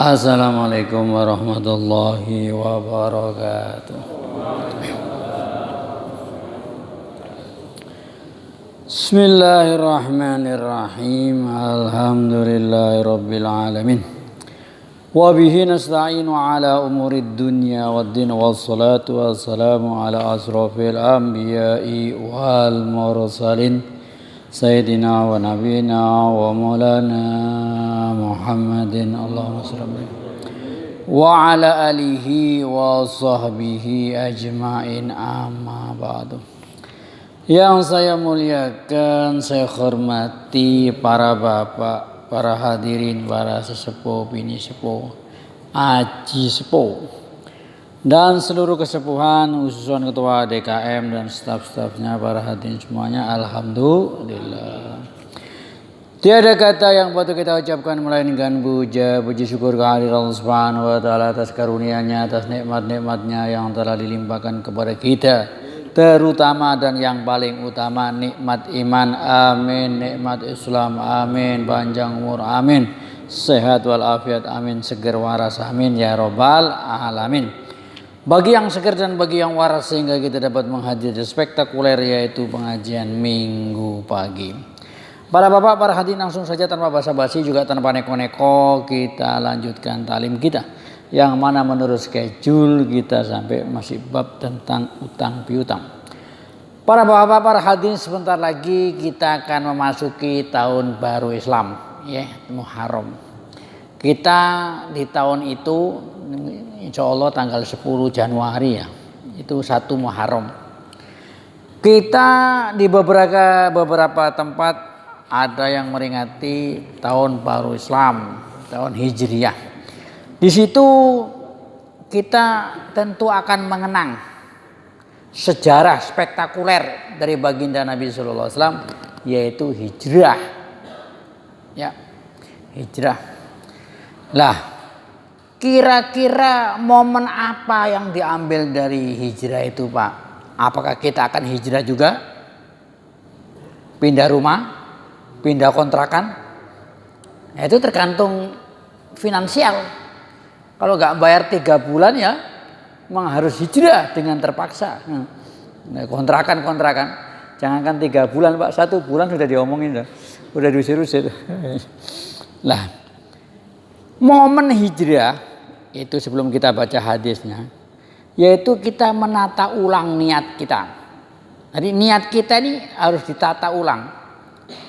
Assalamualaikum warahmatullahi wabarakatuh. Bismillahirrahmanirrahim. Alhamdulillahirabbil alamin. Wa bihi nasta'inu ala umurid dunya waddin wassalatu wassalamu ala asrofil anbiya'i wal mursalin Sayyidina wa nabiyina wa maulana Muhammadin Allahumma salli wa ala alihi wa sahbihi ajma'in amma ba'du. Yang saya muliakan, saya hormati para bapak, para hadirin, para sesepuh, bini sepuh, aji sepuh, dan seluruh kesepuhan, khususnya ketua DKM dan staf-stafnya, para hadirin semuanya, alhamdulillah. Tiada kata yang patut kita ucapkan melainkan puji syukur kehadirat Allah Subhanahu wa taala atas karunia-Nya, atas nikmat-nikmatnya yang telah dilimpahkan kepada kita, terutama dan yang paling utama nikmat iman, amin, nikmat Islam, amin, panjang umur, amin, sehat walafiat, amin, seger waras, amin ya rabbal alamin. Bagi yang segar dan bagi yang waras sehingga kita dapat menghadiri spektakuler yaitu pengajian minggu pagi. Para bapak, para hadirin, langsung saja tanpa basa-basi juga tanpa neko-neko kita lanjutkan talim kita, yang mana menurut schedule kita sampai masih bab tentang utang piutang. Para bapak, para hadirin, sebentar lagi kita akan memasuki tahun baru Islam, ya, Muharram. Kita di tahun itu insya Allah tanggal 10 Januari ya, itu 1 Muharram. Kita di beberapa tempat ada yang meringati tahun baru Islam, tahun Hijriyah. Di situ kita tentu akan mengenang sejarah spektakuler dari baginda Nabi Sallallahu Alaihi Wasallam, yaitu hijrah. Ya, hijrah. Lah, kira-kira momen apa yang diambil dari hijrah itu, Pak? Apakah kita akan hijrah juga? Pindah rumah? Pindah kontrakan? Nah, itu tergantung finansial. Kalau nggak bayar 3 bulan ya memang harus hijrah dengan terpaksa. Nah, kontrakan. Jangankan 3 bulan, Pak, 1 bulan sudah diomongin, udah diusir-usir. Lah, momen hijrah itu sebelum kita baca hadisnya, yaitu kita menata ulang niat kita. Jadi niat kita ini harus ditata ulang.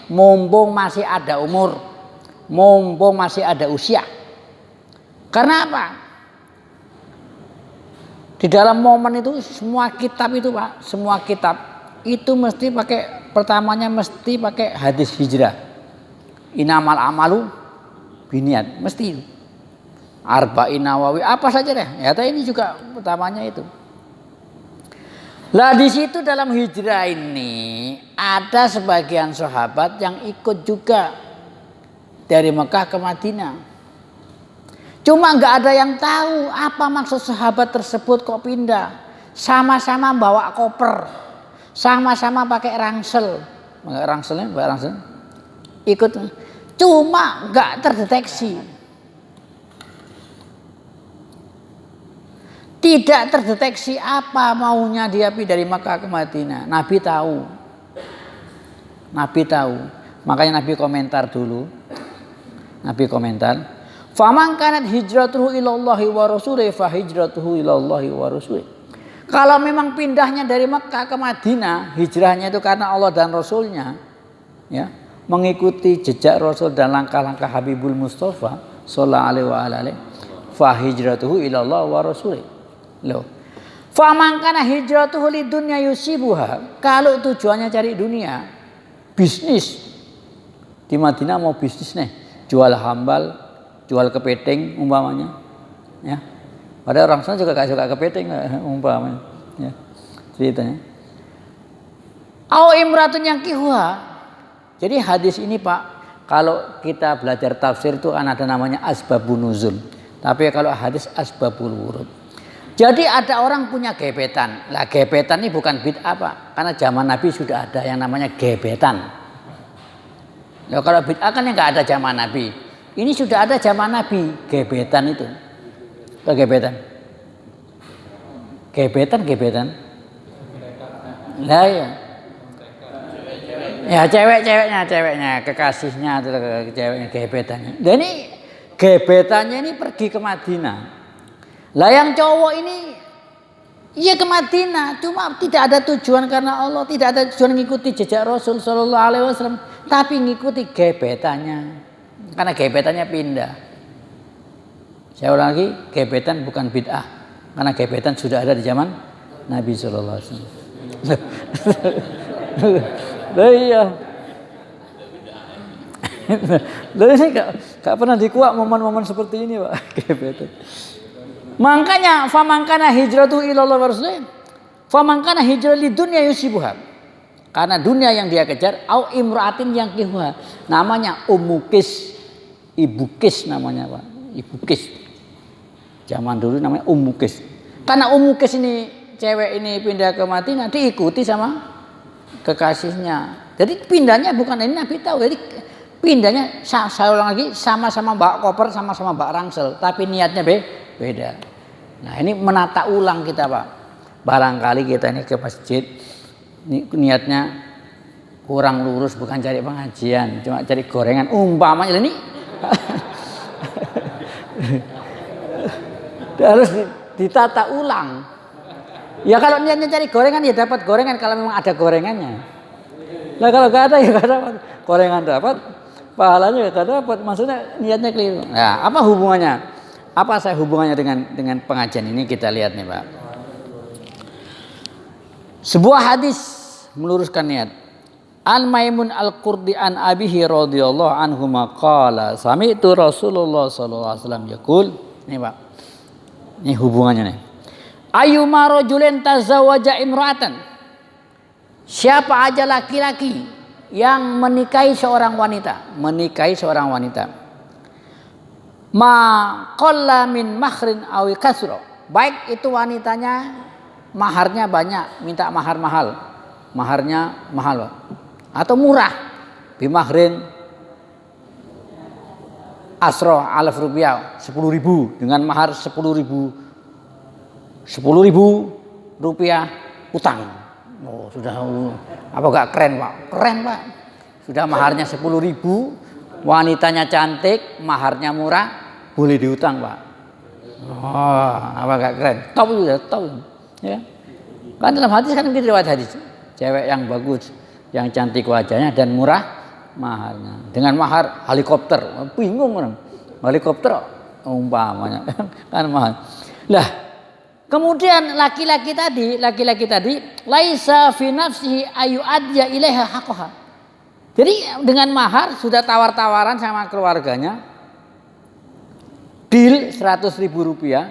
Mumpung masih ada umur, mumpung masih ada usia. Karena apa? Di dalam momen itu semua kitab itu, Pak, semua kitab itu mesti pertamanya mesti pakai hadis hijrah. Inamal amalu biniat, mesti Arba'in Nawawi, apa saja deh. Ya, ini juga pertamanya itu. Lah di situ dalam hijrah ini ada sebagian sahabat yang ikut juga dari Mekah ke Madinah. Cuma nggak ada yang tahu apa maksud sahabat tersebut kok pindah. Sama-sama bawa koper, sama-sama pakai ransel. Rangselnya, ikut. Cuma nggak terdeteksi. Tidak terdeteksi apa maunya dia dari Makkah ke Madinah. Nabi tahu. Makanya Nabi komentar dulu. Faman kanat hijratuhu ilallahi wa rasulih fa hijratuhu ilallahi wa rasulih. Kalau memang pindahnya dari Makkah ke Madinah, hijrahnya itu karena Allah dan Rasulnya, ya, mengikuti jejak Rasul dan langkah-langkah Habibul Mustafa sallallahu alaihi fa hijratuhu ilallah wa rasulih. Loh. Faman kana hijratuhu lidunya yusibuha. Kalau tujuannya cari dunia, bisnis. Di Madinah mau bisnis nih, jual hambal, jual kepiting umpamanya, ya. Padahal orang sana juga gak suka kepiting umpamanya, ya. Ceritanya. Au imratun yang kihuha. Jadi hadis ini, Pak, kalau kita belajar tafsir itu kan ada namanya asbabun nuzul. Tapi kalau hadis asbabul wurud. Jadi ada orang punya gebetan. Lah gebetan ini bukan bid'ah, Pak. Karena zaman Nabi sudah ada yang namanya gebetan. Nah, kalau bid'ah kan yang nggak ada zaman Nabi. Ini sudah ada zaman Nabi, gebetan itu. Gebetan. Gebetan. Lah ya. Ya ceweknya, kekasihnya atau ceweknya gebetannya. Dan ini gebetannya ini pergi ke Madinah. Lah yang cowok ini iya ke Madinah, cuma tidak ada tujuan karena Allah, tidak ada tujuan mengikuti jejak Rasul Shallallahu Alaihi Wasallam, tapi mengikuti gebetannya, karena gebetannya pindah. Saya ulang lagi, gebetan bukan bid'ah, karena gebetan sudah ada di zaman Nabi Shallallahu Alaihi Wasallam. Iya. Loh ini gak pernah dikuak momen-momen seperti ini, Pak, gebetan. Makanya famangkana hijratu ilallah wa rasulih famangkana hijrah li dunya yusibuha, karena dunia yang dia kejar, au imraatin yang kihuha, namanya umukis, ibu kis namanya, Pak, ibu kis. Zaman dulu namanya umukis. Karena umukis ini cewek ini pindah ke Madinah, diikuti sama kekasihnya. Jadi pindahnya bukan ini Nabi tahu. Jadi pindahnya saya ulang lagi, sama-sama bawa koper, sama-sama bawa ransel, tapi niatnya beda. Nah ini menata ulang kita, Pak. Barangkali kita ini ke masjid niatnya kurang lurus, bukan cari pengajian, cuma cari gorengan umpamanya ini. Harus ditata ulang. Ya kalau niatnya cari gorengan ya dapat gorengan kalau memang ada gorengannya. Nah kalau gak ada ya gak dapat. Gorengan dapat, pahalanya gak dapat. Maksudnya niatnya keliru. Nah apa hubungannya? Apa saya hubungannya dengan pengajian ini, kita lihat nih, Pak. Sebuah hadis meluruskan niat. An Maimun Al-Qurdi an Abihi radhiyallahu anhu maqala sami'tu Rasulullah sallallahu alaihi wasallam yaqul. Nih, Pak. Ini hubungannya nih. Ayyuma rajulin tazawwaja imra'atan. Siapa aja laki-laki yang menikahi seorang wanita. Ma qalla min mahrin awi kasro, baik itu wanitanya maharnya banyak, minta mahar mahal, maharnya mahal atau murah, bimahrin asro alaf rupiah 10.000 dengan mahar 10.000 rupiah utang. Oh sudah, apa gak keren, Pak? Keren, Pak. Sudah maharnya 10.000, wanitanya cantik, maharnya murah, boleh diutang, Pak. Oh, apa gak keren? Top itu ya, top. Ya. Kan dalam hadis kan begitu, riwayat hadis. Cewek yang bagus, yang cantik wajahnya dan murah maharnya. Dengan mahar helikopter. Bingung orang. Helikopter umpamanya kan mahal. Lah, kemudian laki-laki tadi laisa fi nafsihi ayu adya ilaiha haqqaha. Jadi dengan mahar sudah tawar-tawaran sama keluarganya. Deal 100.000 rupiah,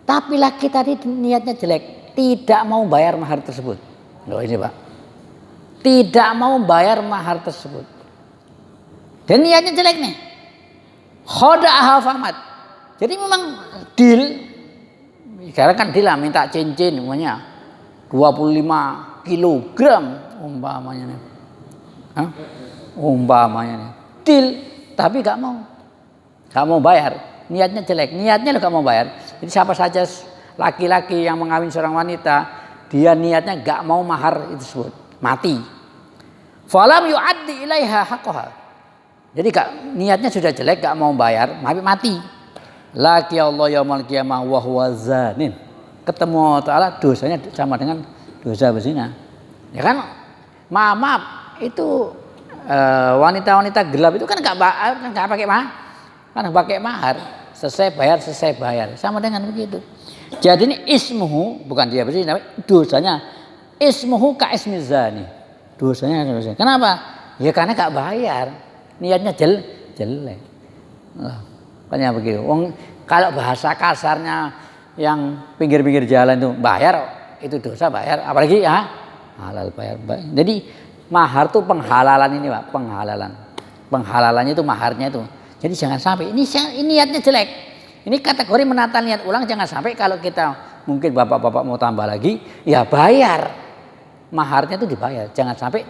tapi laki tadi niatnya jelek, tidak mau bayar mahar tersebut. Loh ini, Pak, tidak mau bayar mahar tersebut, dan niatnya jelek nih. Khoda'aha famat. Jadi memang deal, sekarang kan deal lah, minta cincin namanya 25 kilogram umpamanya nih. Umpamanya nih, deal, tapi gak mau bayar. Niatnya jelek, niatnya lo gak mau bayar. Jadi siapa saja laki-laki yang mengawin seorang wanita, dia niatnya gak mau mahar itu tersebut, mati. Falam yu'addi ilaiha haqqaha. Jadi niatnya sudah jelek, gak mau bayar, mati. Laki Allah yaumal qiyamah wa huwa zanin. Ketemu Allah Ta'ala, dosanya sama dengan dosa berzina. Ya kan? Maaf, itu wanita-wanita gelap itu kan gak pakai mahar. Kan pakai mahar, selesai bayar, sama dengan begitu. Jadi ini ismuhu, bukan dia berzina, dosanya ismuhu ka ismi zani. Dosanya. Kenapa? Ya karena gak bayar, niatnya jelek. Makanya begitu. Kalau bahasa kasarnya yang pinggir-pinggir jalan itu bayar, itu dosa bayar, apalagi ya halal bayar. Jadi mahar tuh penghalalan ini, Pak, penghalalannya itu maharnya itu. Jadi jangan sampai ini niatnya jelek. Ini kategori menata niat ulang, jangan sampai kalau kita mungkin bapak-bapak mau tambah lagi, ya bayar. Maharnya itu dibayar. Jangan sampai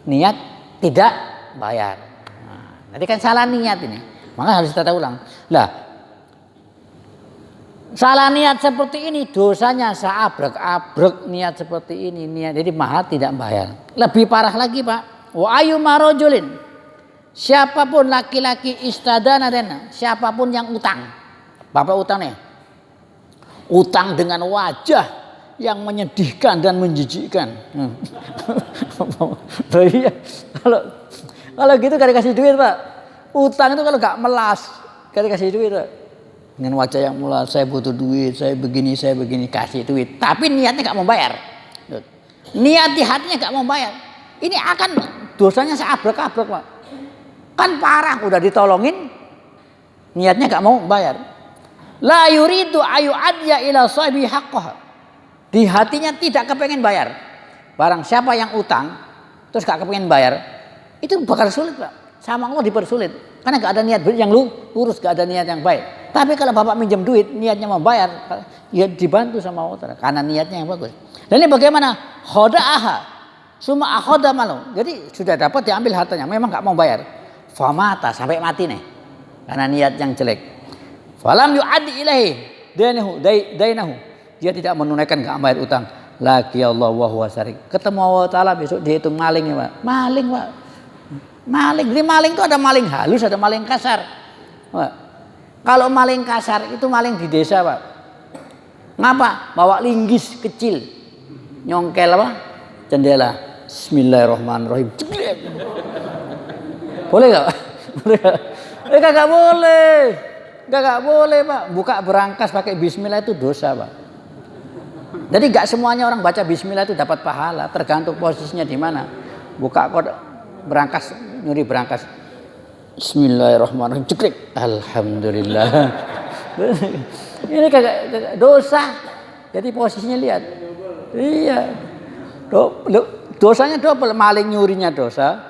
niat tidak bayar. Nah, nanti kan salah niat ini. Maka harus kita ulang. Lah, salah niat seperti ini dosanya seabrek-abrek niat seperti ini niat jadi maha tidak bayar. Lebih parah lagi Pak. Wa ayyuma rajulin siapapun laki-laki istadana dana siapapun yang utang. Bapak utang nih. Utang dengan wajah yang menyedihkan dan menjijikkan. Iya. Kalau gitu gak dikasih duit Pak. Utang itu kalau gak melas gak dikasih duit Pak. Dengan wajah yang melas, saya butuh duit, saya begini, kasih duit. Tapi niatnya gak mau bayar. Niat di hatinya gak mau bayar. Ini akan dosanya seabrek-abrek Pak. Kan parah, udah ditolongin, niatnya gak mau bayar. La yuridu ayu adya ila sahibi haqqah. Di hatinya tidak kepengen bayar. Barang siapa yang utang terus gak kepengen bayar, itu bakal sulit Pak. Sama Allah dipersulit. Karena gak ada niat yang lurus, gak ada niat yang baik. Tapi kalau Bapak minjem duit, niatnya mau bayar, ya dibantu sama Allah. Karena niatnya yang bagus. Dan ini bagaimana? Khoda'aha. Suma akhoda malu. Jadi sudah dapat diambil hartanya, memang gak mau bayar. Famata sampai mati nih. Karena niat yang jelek. Falam yu'addi ilahi dainahu. Dia tidak menunaikan gak bayar utang. Laki Allah wa huwa syarik. Ketemu Allah Ta'ala besok dihitung maling ya Pak. Maling Pak. Maling. Jadi maling itu ada maling halus, ada maling kasar. Pak. Kalau maling kasar itu maling di desa Pak. Ngapa? Bawa linggis kecil. Nyongkel apa? Jendela. Bismillahirrahmanirrahim. Boleh gak? Boleh gak? Kagak boleh. Kagak boleh Pak. Buka berangkas pakai bismillah itu dosa Pak. Jadi gak semuanya orang baca bismillah itu dapat pahala. Tergantung posisinya di mana. Buka berangkas, nyuri berangkas. Bismillahirrahmanirrahim. Ceklek. Alhamdulillah. Ini kagak dosa. Jadi posisinya lihat. Iya. Dosanya double. Maling nyurinya dosa.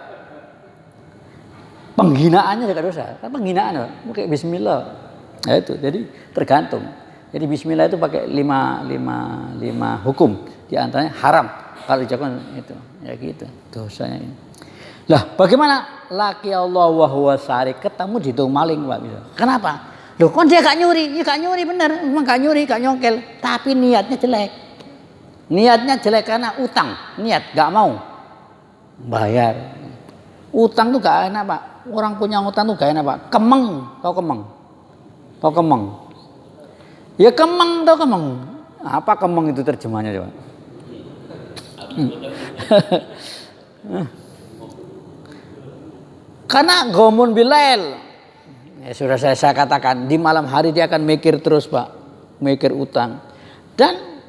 Penghinaannya juga dosa. Kan penghinaan pakai bismillah. Nah itu. Jadi tergantung. Jadi bismillah itu pakai lima hukum. Di antaranya haram. Kalau dijagokan itu. Ya gitu. Dosanya ini. Lah bagaimana? Laki Allah wa huwa syarik. Ketemu dihitung maling Pak. Kenapa? Loh kan dia gak nyuri. Ya gak nyuri bener. Memang gak nyuri, gak nyongkel. Tapi niatnya jelek. Niatnya jelek karena utang. Niat gak mau bayar. Utang tuh gak enak Pak. Orang punya utang tuh gak enak Pak. Kemeng. Tahu kemeng? Tahu kemeng? Ya kemeng tau kemeng. Apa kemeng itu terjemahnya coba? Karena gomun bilail. Ya sudah saya katakan di malam hari dia akan mikir terus Pak, mikir utang. Dan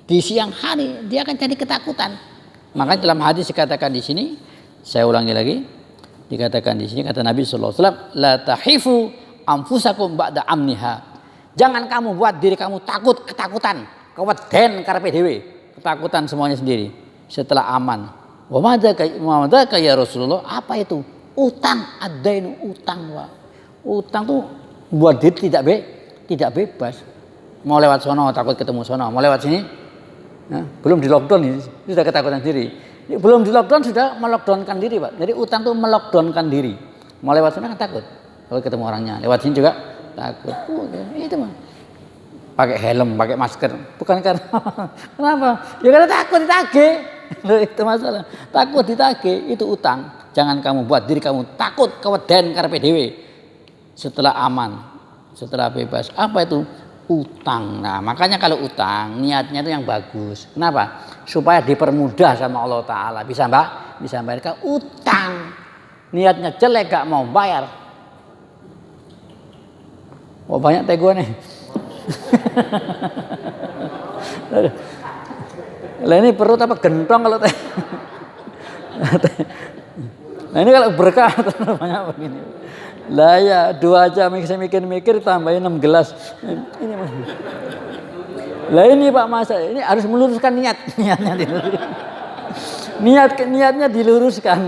di siang hari dia akan jadi ketakutan. Maka dalam hadis dikatakan di sini, saya ulangi lagi, dikatakan di sini kata Nabi sallallahu alaihi wasallam, la tahifu anfusakum ba'da amniha. Jangan kamu buat diri kamu ketakutan, keweden karepe dhewe, ketakutan semuanya sendiri setelah aman. Wa madzaka ya Rasulullah? Apa itu? Utang, adainu utang Pak. Utang tuh buat diri tidak bebas. Mau lewat sono takut ketemu sono, mau lewat sini belum di lockdown ini sudah ketakutan diri. Belum di lockdown sudah melockdownkan diri Pak. Jadi utang tuh melockdownkan diri. Mau lewat sana kan takut. Kalau ketemu orangnya, lewat sini juga takut. Itu mah. Pakai helm, pakai masker. Bukan karena kenapa? Ya karena takut ditagih. Itu masalah. Takut ditagih itu utang. Jangan kamu buat diri kamu takut keweden karepe dhewe. Setelah aman, setelah bebas. Apa itu? Utang. Nah, makanya kalau utang niatnya itu yang bagus. Kenapa? Supaya dipermudah sama Allah Ta'ala. Bisa Mbak? Bisa bayar utang. Niatnya jelek gak mau bayar. Oh banyak teh gue nih. Lah ini perut apa gentong kalau teh. Nah ini kalau berkah banyak begini. Lah ya 2 jam saya mikir-mikir tambahin 6 gelas. Ini lah ini Pak Masa ini harus meluruskan niatnya diluruskan. Niatnya diluruskan.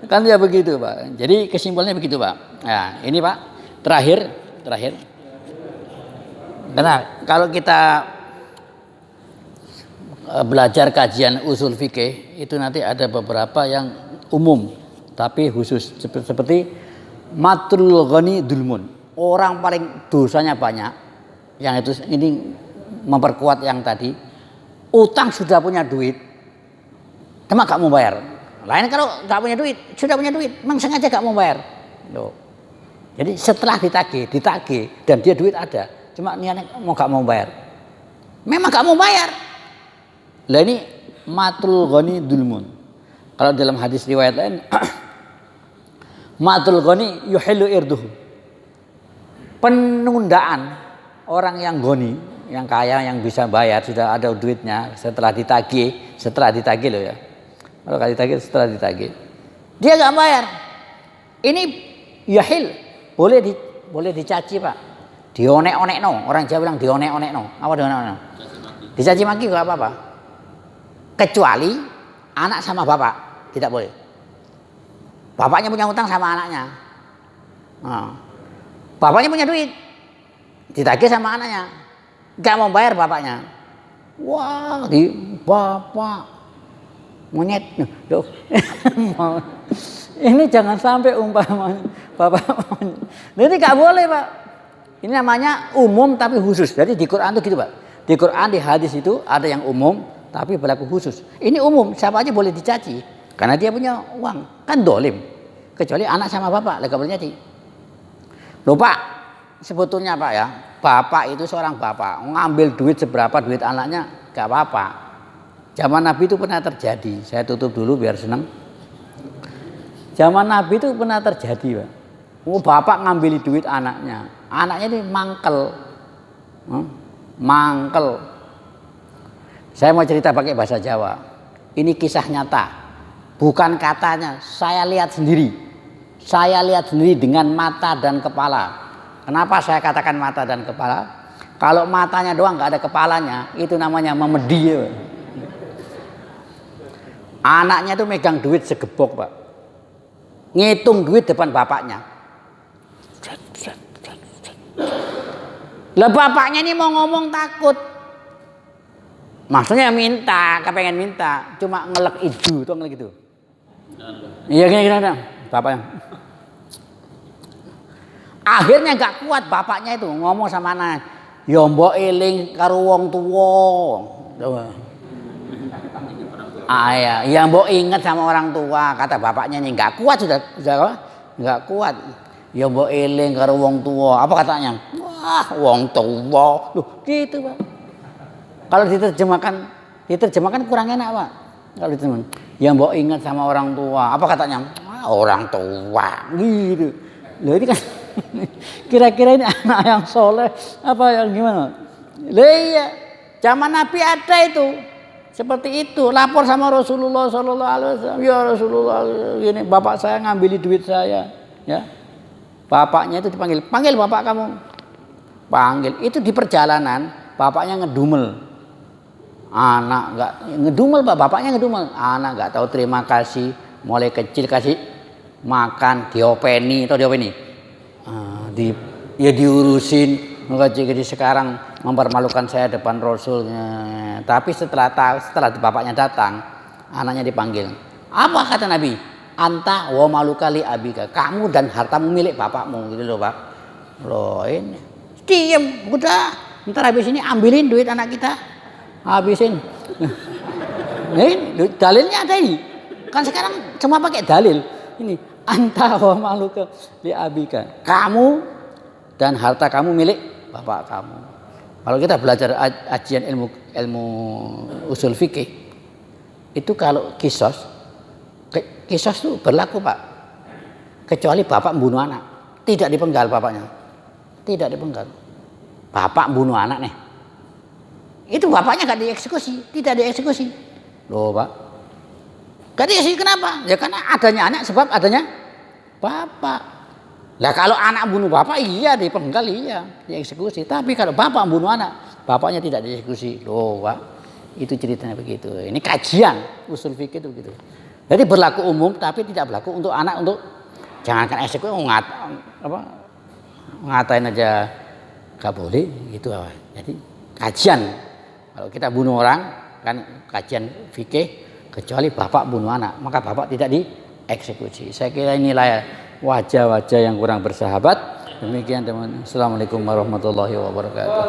Kan ya begitu Pak. Jadi kesimpulannya begitu Pak. Nah ini Pak terakhir. Karena kalau kita belajar kajian usul fikih itu nanti ada beberapa yang umum tapi khusus seperti matrul ghani dulmun. Orang paling dosanya banyak, yang itu ini memperkuat yang tadi. Utang sudah punya duit, cuma gak mau bayar. Lain kalau gak punya duit, sudah punya duit, memang sengaja gak mau bayar. Loh. Jadi setelah ditagih dan dia duit ada, cuma niatnya gak mau bayar. Memang gak mau bayar. Lah ini matrul ghani dulmun. Kalau dalam hadis riwayat lain matrul ghani yuhillu irduhu. Penundaan orang yang ghani, yang kaya, yang bisa bayar, sudah ada duitnya, setelah ditagih loh ya. Kalau ditagih, setelah ditagih, dia nggak bayar. Ini yahil, boleh dicaci pak, dionek-onek no. Orang Jawa bilang dionek-onek no. Apa dionek-onek no? Dicaci maki nggak apa-apa. Kecuali anak sama bapak tidak boleh. Bapaknya punya utang sama anaknya. Nah, bapaknya punya duit, ditagih sama anaknya, gak mau bayar bapaknya. Wah, di bapak monyet. Ini jangan sampai umpama bapak monyet. Jadi gak boleh pak. Ini namanya umum tapi khusus. Jadi di Quran itu gitu pak. Di Quran, di hadis itu ada yang umum tapi berlaku khusus. Ini umum, siapa aja boleh dicaci karena dia punya uang. Kan dolim. Kecuali anak sama bapak, gak boleh nyaci. Loh pak, sebetulnya pak ya, bapak itu seorang bapak ngambil duit seberapa duit anaknya gak apa-apa. Zaman Nabi itu pernah terjadi. Saya tutup dulu biar seneng. Zaman Nabi itu pernah terjadi pak. Bapak ngambil duit anaknya ini mangkel. Mangkel. Saya mau cerita pakai bahasa Jawa. Ini kisah nyata, bukan katanya. Saya lihat sendiri dengan mata dan kepala. Kenapa saya katakan mata dan kepala? Kalau matanya doang nggak ada kepalanya, itu namanya memedi. Anaknya tuh megang duit segebok pak, ngitung duit depan bapaknya. Lah bapaknya ini mau ngomong takut, maksudnya minta, kepengen minta, cuma ngelek idu, tuh ngelek gitu. Iya kira-kira bapaknya. Akhirnya gak kuat bapaknya itu ngomong sama anak, ya mbok eling karo wong tuwa. Ya mbok inget sama orang tua, kata bapaknya ini gak kuat sudah gak kuat. Ya mbok eling karo wong tua. Apa katanya? Wah, wong tua. Loh, gitu, Pak. Kalau diterjemahkan kurang enak, Pak. Kalau diterjemahkan, ya mbok inget sama orang tua. Apa katanya? Orang tua. Gitu. Loh ini kan kira-kira ini anak yang soleh apa yang gimana? Iya, zaman Nabi ada itu seperti itu, lapor sama Rasulullah Sallallahu Alaihi Wasallam. Ya Rasulullah, gini bapak saya ngambil duit saya, ya. Bapaknya itu dipanggil, panggil bapak kamu, panggil. Itu di perjalanan bapaknya ngedumel, anak nggak ngedumel pak, bapaknya ngedumel, anak nggak tahu terima kasih, mulai kecil kasih makan diopeni atau diopeni. Diurusin, jadi sekarang mempermalukan saya depan Rasulnya. Tapi setelah bapaknya datang, anaknya dipanggil. Apa kata Nabi? Anta wa maluka li abika. Kamu dan hartamu milik bapakmu, gitu loh pak. Loh ini, diem, udah. Ntar habis ini ambilin duit anak kita, habisin. Ini dalilnya ada ini. Kan sekarang cuma pakai dalil. Ini. Anta wa maluka li abika. Kamu dan harta kamu milik bapak kamu. Kalau kita belajar ajian ilmu usul fikih, itu kalau kisos itu berlaku pak. Kecuali bapak membunuh anak, tidak dipenggal bapaknya, tidak dipenggal. Bapak membunuh anak nih, itu bapaknya gak dieksekusi, tidak dieksekusi. Loh pak, gak dieksekusi kenapa? Ya karena adanya anak sebab adanya bapak. Lah kalau anak bunuh bapak iya dipenggal, iya dieksekusi. Tapi kalau bapak bunuh anak, bapaknya tidak dieksekusi. Loh pak, itu ceritanya begitu. Ini kajian usul fikih itu begitu. Jadi berlaku umum tapi tidak berlaku untuk anak, untuk jangankan eksekusi ngatain aja gak boleh gitu. Jadi kajian kalau kita bunuh orang kan kajian fikih, kecuali bapak bunuh anak maka bapak tidak dieksekusi. Saya kira inilah ya wajah-wajah yang kurang bersahabat. Demikian teman. Assalamualaikum warahmatullahi wabarakatuh.